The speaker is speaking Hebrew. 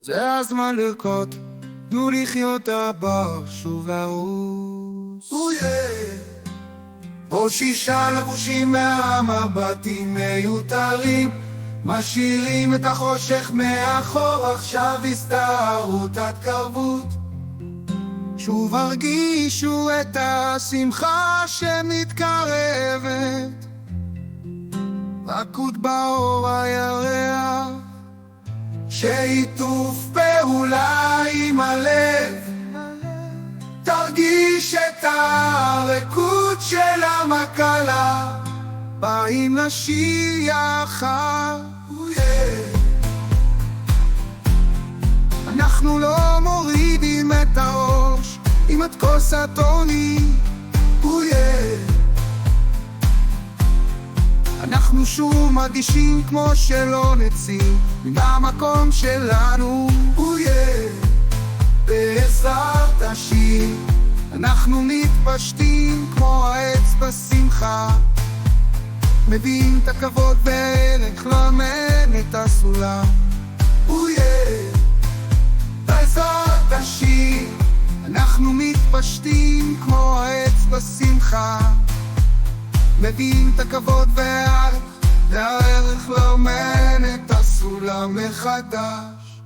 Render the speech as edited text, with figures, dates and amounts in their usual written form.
זה הזמן לרקוד, תנו לחיות הבר שוב והרוס. עוד 6 לבושים מהמבטים מיותרים, משאירים את החושך מאחור, עכשיו הסתערות התקרבות. שוב הרגישו את השמחה שמתקרבת, רקוד באור הירח, שיתוף פעולה עם הלב, תרגיש את הריקוד של המקלה, באים לשיר יחד. אנחנו לא מורידים את הראש עם את כוס הטוני, אנחנו שוב מרגישים כמו שלא נצאים מן המקום שלנו. בעזרת השיר אנחנו מתפשטים כמו העץ בשמחה, מביאים את הכבוד בערך למען את הסולם. בעזרת השיר אנחנו מתפשטים כמו העץ בשמחה, מביאים את הכבוד והערך למען את הסולם מחדש.